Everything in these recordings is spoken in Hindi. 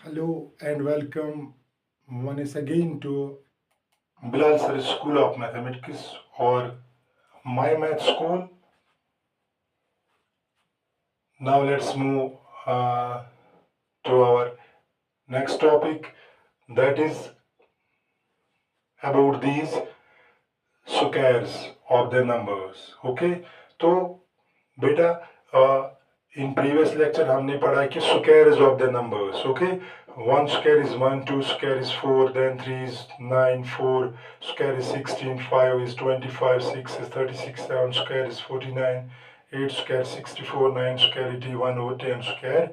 Hello and welcome once again to Bilal Sir School of Mathematics or My Math School. Now let's move to our next topic, that is about these squares of the numbers. Okay, तो बेटा in previous lecture हमने पढ़ा कि squares of the numbers. Okay, one square is 1, two square is 4, then 3 is 9, 4 square is 16, 5 is 25, 6 is 36, 7 square is 49, 8 square 64, 9 square 81 over 10 square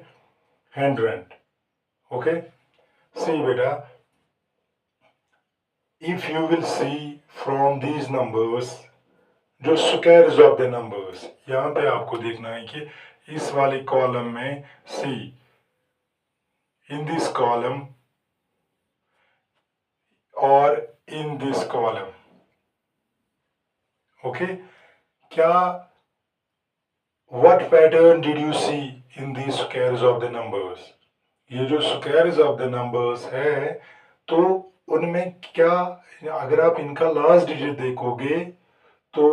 100. Okay, see beta, if you will see from these numbers, जो स्क्वायर्स ऑफ द नंबर्स, यहाँ पे आपको देखना है कि इस वाले कॉलम में सी, इन दिस कॉलम और इन दिस कॉलम. ओके, क्या what pattern did you see in this squares of the numbers? ये जो स्क्वायर्स ऑफ द नंबर्स है तो उनमें क्या, अगर आप इनका लास्ट डिजिट देखोगे तो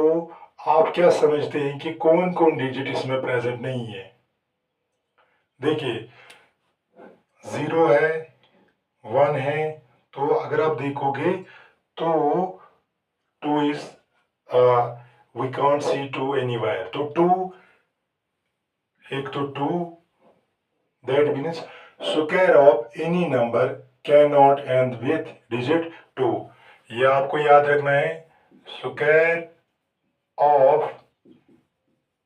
आप क्या समझते हैं कि कौन कौन डिजिट इसमें प्रेजेंट नहीं है? देखिए, 0 है, 1 है, तो अगर आप देखोगे तो 2 is we can't see 2 anywhere. तो 2, एक तो 2, that means square of any number can not end with digit 2. ये आपको याद रखना है, square of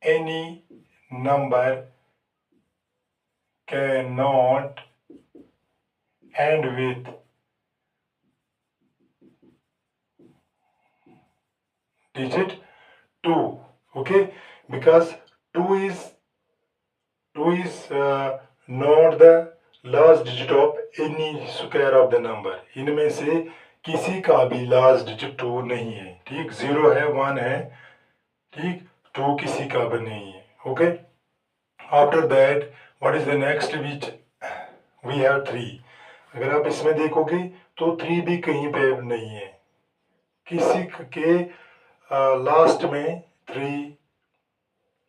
any number cannot end with digit 2. Okay, because 2 is not the last digit of any square of the number. इनमें से किसी का भी लास्ट डिजिट 2 नहीं है. ठीक, 0 है, 1 है, ठीक, 2 किसी का भी नहीं है. Okay, after that what is the next which we have 3. अगर आप इसमें देखोगे तो 3 भी कहीं पे नहीं है, किसी के लास्ट में 3,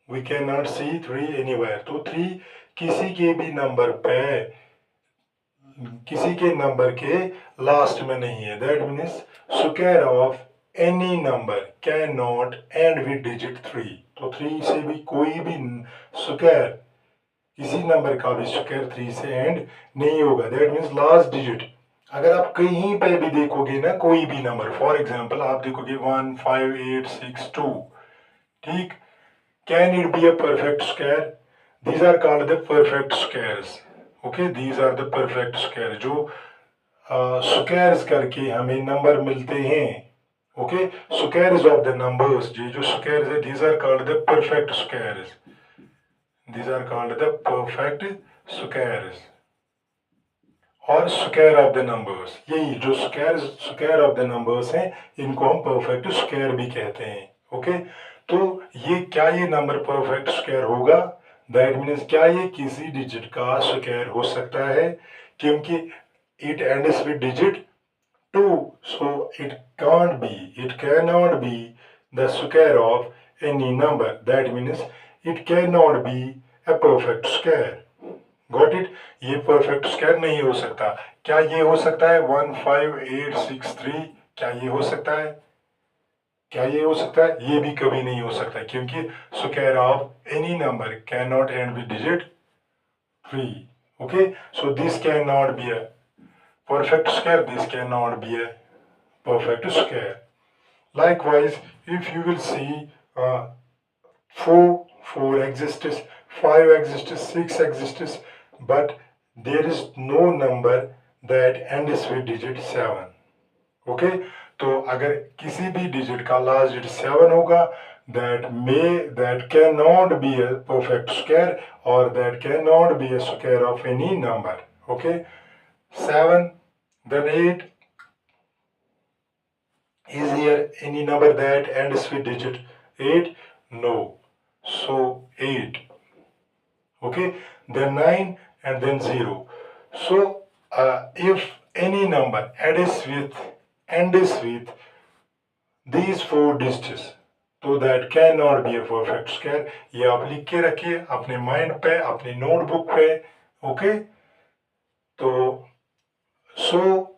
we can not see 3 anywhere. तो 3 किसी के भी नंबर पे, किसी के नंबर के लास्ट में नहीं है. That means square of any number can not and with digit 3. तो 3 से भी कोई भी स्क्वायर, किसी नंबर का भी स्क्वायर 3 से एंड नहीं होगा. दैट मीन्स लास्ट डिजिट, अगर आप कहीं पे भी देखोगे ना, कोई भी नंबर, फॉर एग्जांपल आप देखोगे 1, 5, 8, 6, 2, ठीक, can it be a perfect square? These are called the perfect squares. Okay, these are the perfect square, जो स्क्वायर्स करके हमें नंबर मिलते हैं. Okay, squares of the numbers, ये जो स्क्वायर्स है, these are called the perfect squares. These are called the perfect squares और स्क्वायर ऑफ द नंबर्स. यही जो स्क्वायर ऑफ द नंबर्स हैं, इनको हम परफेक्ट स्क्वायर भी कहते हैं. ओके, तो ये क्या, ये नंबर परफेक्ट स्क्वायर होगा? दैट मीन्स क्या ये किसी डिजिट का स्क्वायर हो सकता है? क्योंकि it ends with digit 2, so it can't be, it cannot be the square of any number. That means it cannot be a perfect square. Got it? ये परफेक्ट स्क्वायर नहीं हो सकता. क्या ये हो सकता है 1, 5, 8, 6, 3? क्या ये हो सकता है? क्या ये हो सकता है? ये भी कभी नहीं हो सकता, क्योंकि square of any number can not and with digit 3. Okay, so this cannot be a perfect square, this cannot be a perfect square. Likewise, if you will see 4 exists, 5 exists, 6 exists, but there is no number that ends with digit 7. Okay, तो अगर किसी भी डिजिट का लास्ट डिजिट 7 होगा, that cannot be a perfect square or that cannot be a square of any number. Okay, 7, then 8. Is there any number that ends with digit 8? No. So 8. Okay, then 9 and then 0. So if any number ends with these four digits, तो that can not be a perfect square. ये आप लिख के रखिए अपने माइंड पे, अपनी नोटबुक पे। ओके, तो सो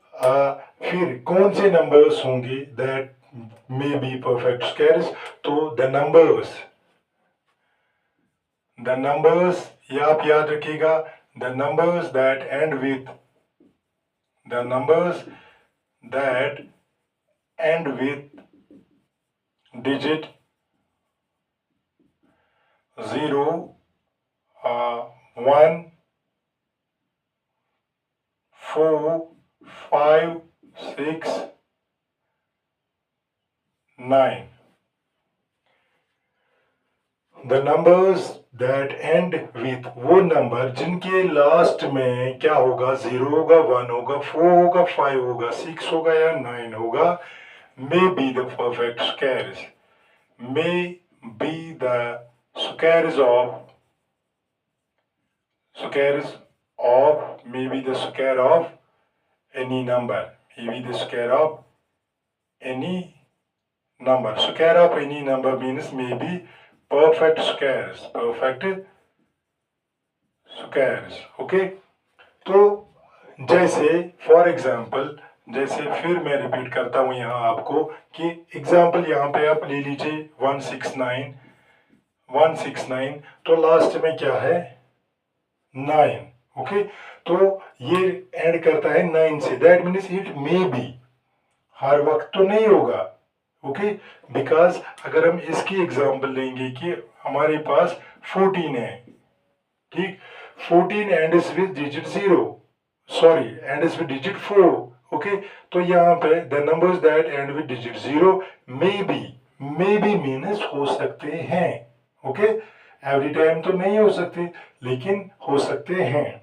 फिर कौन से नंबर्स होंगे that may be perfect squares? तो द नंबर्स ये आप याद रखिएगा, the numbers that and with the numbers that end with digit 0, 1, 4, 5, 6, 9. The numbers that end with वो नंबर जिनके लास्ट में क्या होगा, 0 होगा, 1 होगा, 4 होगा, 5 होगा, 6 होगा या 9 होगा, may be the perfect squares, may be the squares of may be the square of any number, may be the square of any number. Square of any number means may be perfect squares, okay. तो जैसे फॉर एग्जाम्पल, जैसे फिर मैं रिपीट करता हूं यहाँ आपको कि एग्जाम्पल यहाँ पे आप ले लीजिए 169, तो लास्ट में क्या है, 9। ओके, तो ये ऐड करता है 9 से, that means it may be, हर वक्त तो नहीं होगा। ओके, बिकॉज अगर हम इसकी एग्जाम्पल लेंगे कि हमारे पास 14 है, ठीक, 14 ends with digit 0, sorry ends with digit 4। Okay, तो यहाँ पे the numbers that and with digit 0 may be means हो सकते हैं। ओके, एवरी टाइम तो नहीं हो सकते, लेकिन हो सकते हैं।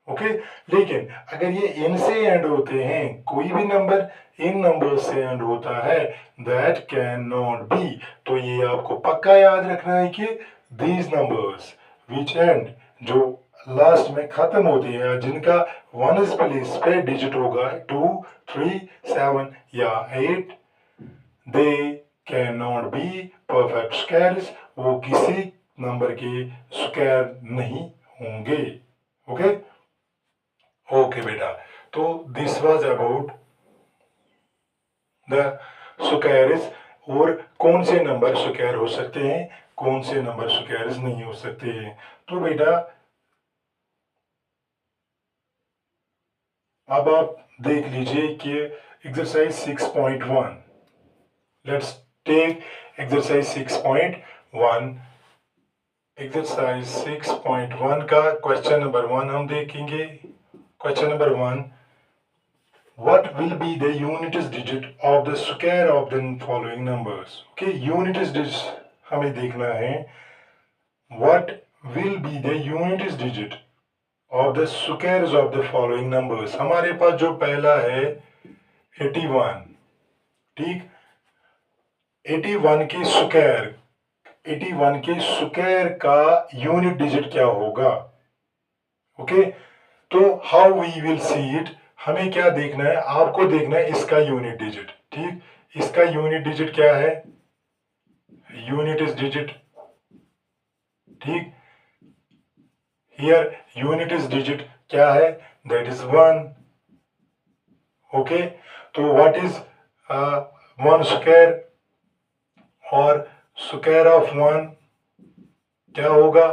ओके, लेकिन अगर ये इन से एंड होते हैं, कोई भी नंबर इन नंबर से एंड होता है, दैट कैन नॉट बी। तो ये आपको पक्का याद रखना है कि दीज नंबर्स विच एंड, जो लास्ट में खत्म होते हैं, जिनका 1 प्लेस पे डिजिट होगा 2, 3, 7 या 8, they can not be perfect squares, वो किसी नंबर के स्क्वायर नहीं होंगे। ओके, ओके बेटा, तो this was about the squares, और कौन से नंबर स्क्वायर हो सकते हैं, कौन से नंबर स्क्वायर्स नहीं हो सकते हैं। तो बेटा अब आप देख लीजिए कि exercise 6.1, let's take exercise 6.1। Exercise 6.1 का क्वेश्चन नंबर 1 हम देखेंगे। Question number 1, what will be the units digit of the square of the following numbers? Okay, units digit हमें देखना है, what will be the units digit of the squares of the following numbers। हमारे पास जो पहला है 81, ठीक, 81 के स्क्वायर का यूनिट डिजिट क्या होगा। ओके, तो how we will see it, हमें क्या देखना है, आपको देखना है इसका यूनिट डिजिट। ठीक, इसका यूनिट डिजिट क्या है, यूनिट इज डिजिट, ठीक, हियर यूनिट इज डिजिट क्या है, दैट इज 1। ओके, तो व्हाट इज 1 स्क्वायर, और स्क्वायर ऑफ 1 क्या होगा,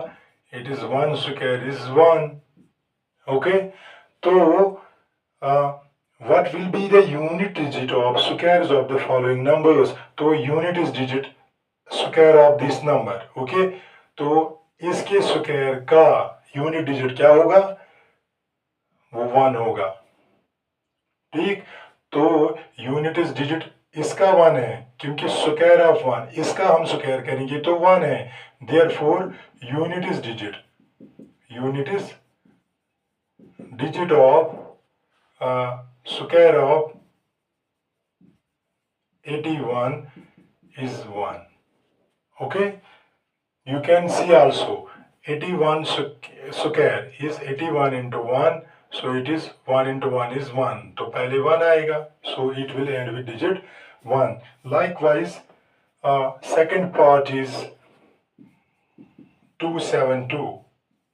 it is 1 square is 1। Okay, तो what will be the unit digit of squares of the following numbers? तो unit is digit square of this number। Okay, तो इसके स्क्वायर का यूनिट डिजिट क्या होगा, वो 1 होगा। ठीक, तो यूनिट इज डिजिट इसका 1 है, क्योंकि स्क्वायर ऑफ 1, इसका हम स्क्वायर करेंगे तो 1 है, therefore unit is digit of square of 81 is 1। okay, you can see also 81 square is 81 into 1, so it is 1 into 1 is 1, तो पहले 1 आएगा, so it will and with digit 1. Likewise, second part is 272.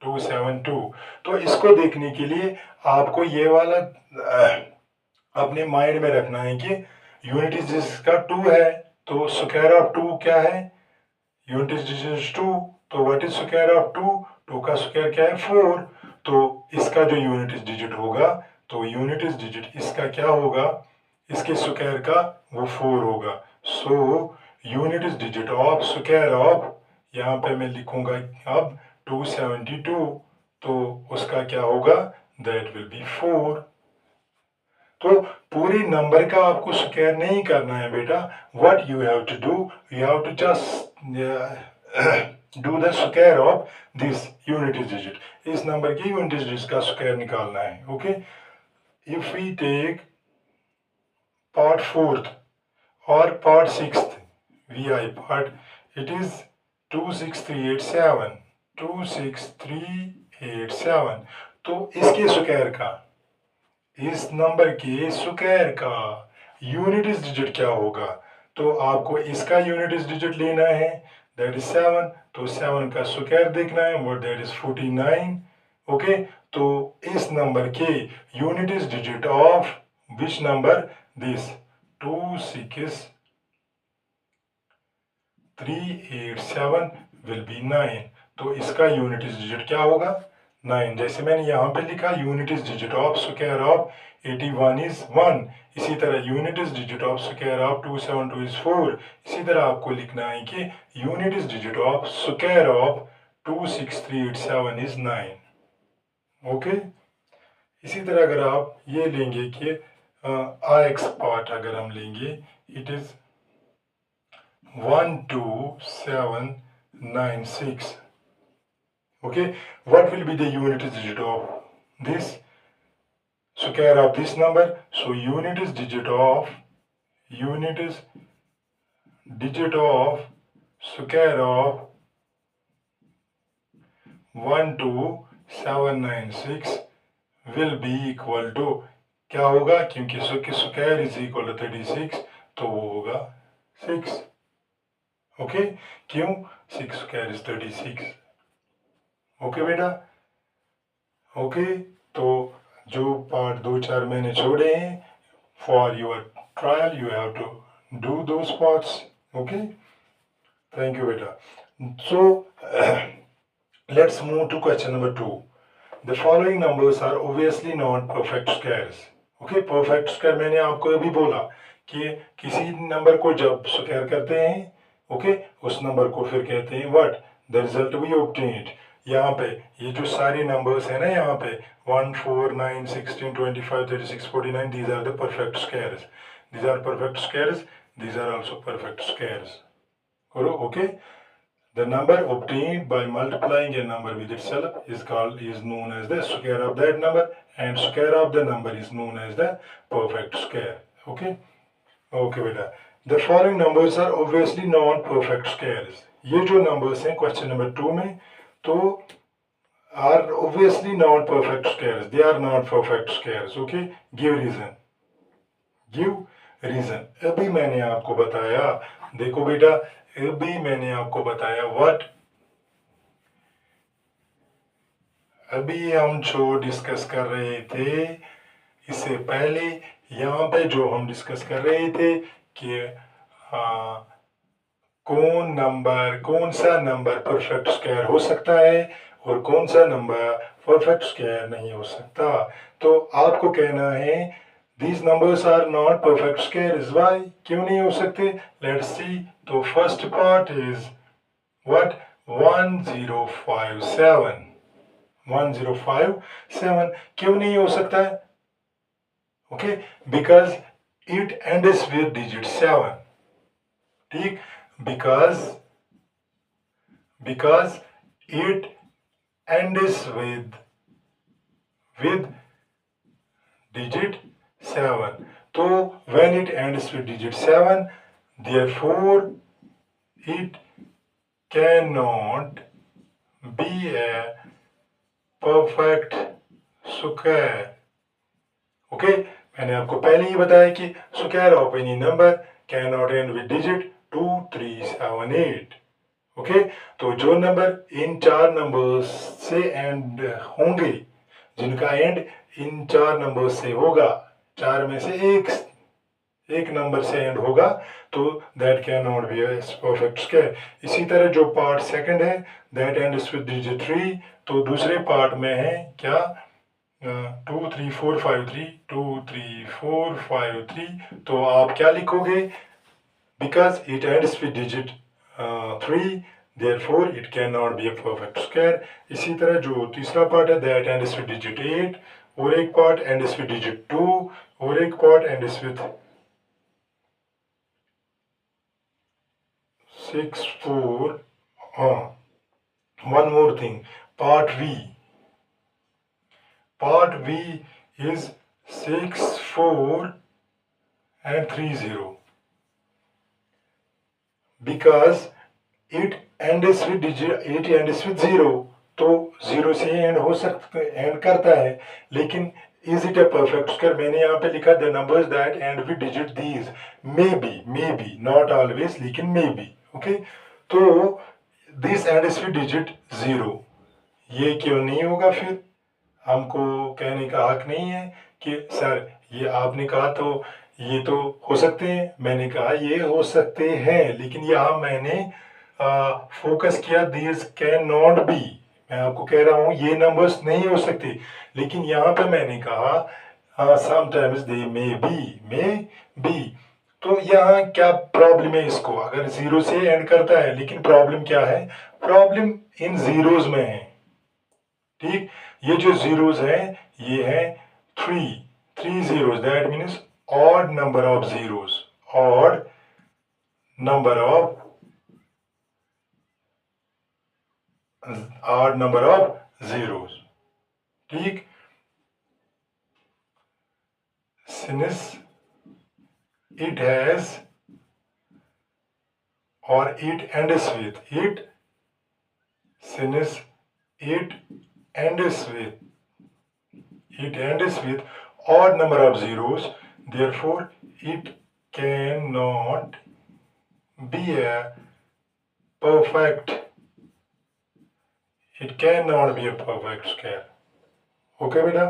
272. तो इसको देखने के लिए आपको ये वाला अपने माइंड में रखना है कि यूनिट जिसका 2 है, तो स्क्वायर ऑफ 2 क्या है? यूनिट डिजिट 2, तो व्हाट इज स्क्वायर ऑफ 2? 2 का स्क्वायर क्या है? 4. तो इसका जो यूनिट डिजिट होगा, तो यूनिट डिजिट इसका क्या होगा? इसके स्क्वायर का वो 4 होगा. So unit digit of square of, यहाँ पे मैं लिखूंगा अब 272, तो उसका क्या होगा? That will be 4. तो पूरी नंबर का आपको स्क्वायर नहीं करना है बेटा. What you have to do, you have to just do the square of this unit digit. इस नंबर की यूनिट डिजिट का स्क्वायर निकालना है. Okay, if we take part 4th और part 6th vi part, it is 26387. 26387. तो इसके स्क्वायर का, इस नंबर के स्क्वायर का यूनिट डिजिट क्या होगा? तो आपको इसका यूनिट डिजिट लेना है, दैट इज 7. तो 7 का स्क्वायर देखना है, वो दैट इज 49. ओके, तो इस नंबर के unit digit of which number? This 26387 will be 9. तो इसका यूनिट डिजिट क्या होगा? 9. जैसे मैंने यहाँ पे लिखा, unit digit of square of 81 is 1. इसी तरह unit digit of square of 272 is 4. इसी तरह आपको लिखना है कि unit digit of square of 26387 is 9. Okay, इसी तरह अगर आप ये लेंगे कि आईएक्स पार्ट अगर हम लेंगे, it is 12796. Okay, what will be the unit digit of this square of this number? So unit is digit of square of 12796 will be equal to, क्या होगा? क्योंकि square is equal to 36, तो वो होगा 6. ओके, क्यों? 6 square is 36. ओके बेटा. ओके, तो जो पार्ट 2-4 मैंने छोड़े हैं, for your trial you have to do those parts. Okay, thank you बेटा. So let's move to question number 2. The following numbers are obviously not perfect squares. Okay, perfect square मैंने आपको अभी बोला कि किसी नंबर को जब स्क्वायर करते हैं, ओके, उस नंबर को फिर कहते हैं what? The result we obtained. यहाँ पे ये जो सारे नंबर्स हैं ना, यहाँ पे 1, 4, 9, 16, 25, 36, 49, these are the perfect squares. These are perfect squares. These are also perfect squares. करो. Okay, the number obtained by multiplying a number with itself is known as the square of that number, and square of the number is known as the perfect square. Okay, okay बेटा. The following numbers are obviously non-perfect squares. ये जो numbers हैं क्वेश्चन नंबर 2 में, तो are obviously non-perfect squares. They are not perfect squares. Okay, give reason. Give reason. अभी मैंने आपको बताया, देखो बेटा, अभी मैंने आपको बताया what? अभी हम जो डिस्कस कर रहे थे इससे पहले, यहाँ पे जो हम डिस्कस कर रहे थे कि कौन सा नंबर परफेक्ट स्क्वायर हो सकता है और कौन सा नंबर परफेक्ट स्क्वायर नहीं हो सकता. तो आपको कहना है these numbers are not perfect squares. Why? क्यों नहीं हो सकते? Let's see. तो first part is what? 1057. 1057 क्यों नहीं हो सकता है? Okay, because it ends with digit 7. ठीक, because it ends with digit 7. So when it ends with digit 7, therefore it cannot be a perfect square. Okay, मैंने आपको पहले ही बताया कि square of any number can not and with digit 2, 3, 7, 8। Okay, तो जो नंबर इन चार नंबर्स से एंड होंगे, जिनका एंड इन चार नंबर से होगा, चार में से एक नंबर से एंड होगा, तो that can not be a perfect square. इसी तरह जो पार्ट सेकंड है, दैट एंड्स विद डिजिट 3, तो दूसरे पार्ट में है क्या, 2, 3, 4, 5, 3, 2, 3, 4, 5, 3, तो आप क्या लिखोगे, because it ends with digit 3, therefore it cannot be a perfect square। इसी तरह जो तीसरा पार्ट है, that ends with digit 8, और एक पार्ट ends with digit 2, और एक पार्ट ends with 6, 4, हाँ, one more thing, part V is 6, 4 and 3, 0, because it ends with digit 8 ends with 0, तो 0 से एंड हो सकता एंड करता है, लेकिन is it a perfect square? मैंने यहाँ पे लिखा the numbers that and with digit these, may be not always, लेकिन मे बी। ओके, तो दिस एंड्स विद डिजिट 0, ये क्यों नहीं होगा? फिर हमको कहने का हक नहीं है कि सर ये आपने कहा तो ये तो हो सकते हैं, मैंने कहा ये हो सकते हैं, लेकिन यहाँ मैंने फोकस किया दिस कैन नॉट बी। मैं आपको कह रहा हूँ ये नंबर्स नहीं हो सकते, लेकिन यहाँ पे मैंने कहा समटाइम्स दे मे बी। तो यहाँ क्या प्रॉब्लम है इसको? अगर 0 से एंड करता है, लेकिन प्रॉब्लम क्या है? प्रॉब्लम इन जीरोस में है। ठीक, ये जो जीरोस हैं ये है 3 zeros, that means odd number of zeros, odd number of zeros। ठीक, since it has or it ends with it since it ends with odd number of zeros, therefore it cannot be a perfect square। Okay बेटा,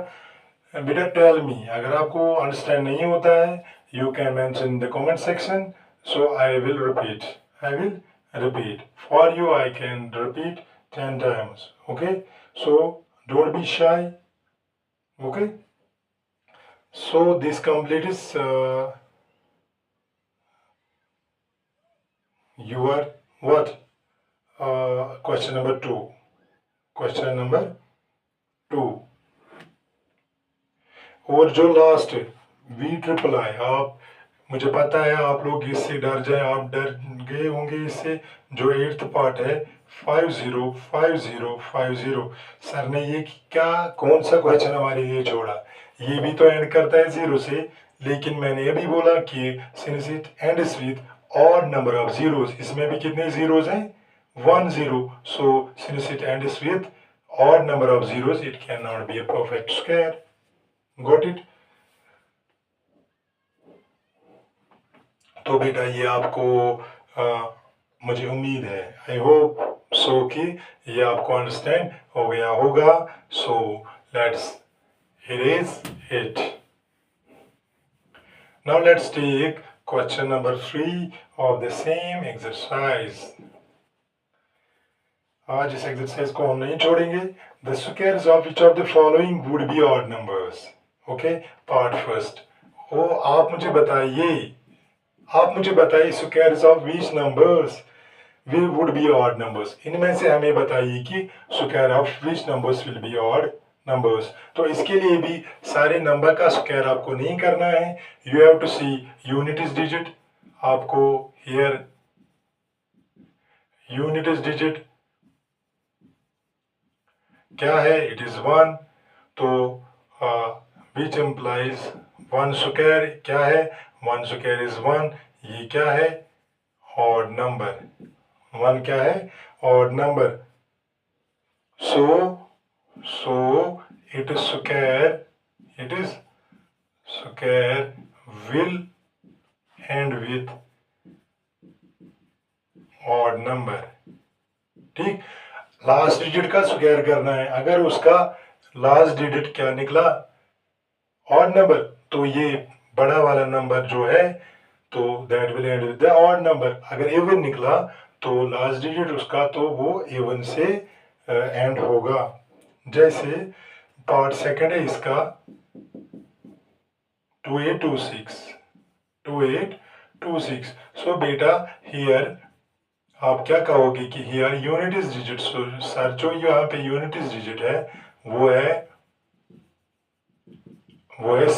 बेटा टेल मी, अगर आपको अंडरस्टैंड नहीं होता है, you can mention in the comment section, so I will repeat for you, I can repeat 10 times। Okay, so don't be शाई। Okay, so this completes your what question number 2। और जो लास्ट VIII, आप, मुझे पता है आप लोग इससे डर जाए, आप डर गए होंगे इससे। जो 8th पार्ट है 505050, सर ने ये क्या, कौन सा क्वेश्चन हमारे लिए छोड़ा? ये भी तो एंड करता है 0 से, लेकिन मैंने अभी बोला कि since it ends with odd number of zeros, इसमें भी कितने जीरोस हैं? 1 0, so since it ends with odd number of zeros, it can not be a perfect square. Got it? तो बेटा ये आपको मुझे उम्मीद है, आई होप सो, कि ये आपको अंडरस्टैंड हो गया होगा। So let's erase it. Now let's take question number 3 of the same exercise. आज इस एक्सरसाइज को हम नहीं छोड़ेंगे। The squares of which of the following would be odd numbers. Okay, part first. ओ आप मुझे बताइए squares of which numbers will would be odd numbers. इनमें से हमें बताइए कि square of which numbers will be odd numbers. तो इसके लिए भी सारे नंबर का स्क्वायर आपको नहीं करना है, you have to see unit is digit. आपको हियर यूनिट इज डिजिट क्या है? इट इज 1, तो विच एम्प्लाइज 1 स्क्वायर क्या है? 1 स्क्वायर इज 1, ये क्या है? Odd number. 1 क्या है? Odd number. So So it is square will end with odd number. ठीक, लास्ट डिजिट का स्क्वायर करना है। अगर उसका लास्ट डिजिट क्या निकला, ऑड नंबर, तो ये बड़ा वाला नंबर जो है तो that will and with the odd number. अगर इवन निकला तो लास्ट डिजिट उसका तो वो इवन से एंड होगा। जैसे पार्ट सेकंड है इसका 2826। सो बेटा हियर आप क्या कहोगे कि here unit is digit. Sir जो यहाँ पे यूनिट इज डिजिट है वो है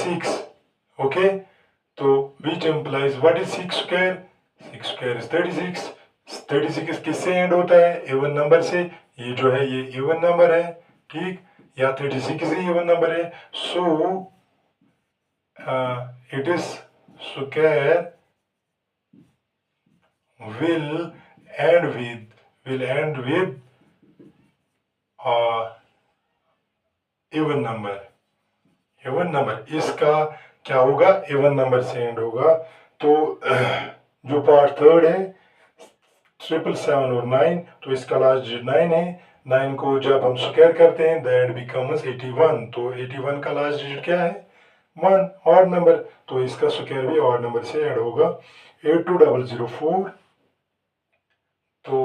6। ओके, तो which implies what is 6 square? 6 square is 36। 36 किससे एंड होता है? इवन नंबर से। ये जो है ये इवन नंबर है, ठीक, या 36 ही इवन नंबर है। So it is square will end with even number. इसका क्या होगा? इवन नंबर से एंड होगा। तो जो पार्ट थर्ड है 777 और 9, तो इसका लास्ट डिजिट 9 है। 9 को जब हम स्क्वायर करते हैं दैट बिकम्स 81। तो 81 का लास्ट डिजिट क्या है? 1, ऑड नंबर, तो इसका स्क्वायर भी ऑड नंबर से ऐड होगा। 82004, तो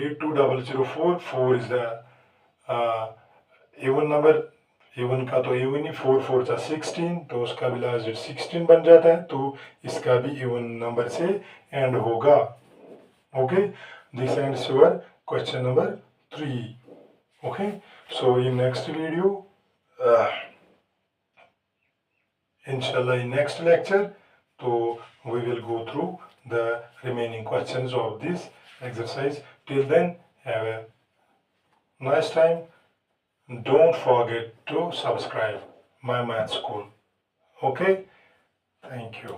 82004, 4 is the even number. Even का तो इवन ही, 4 4 जा 16, तो उसका भी लास्ट डिजिट 16 बन जाता है। तो इसका भी इवन नंबर से एंड होगा। Okay, this ends your question number 3। Okay, so in next video, inshallah in next lecture, so we will go through the remaining questions of this exercise. Till then, have a nice time. Don't forget to subscribe my math school. Okay, thank you.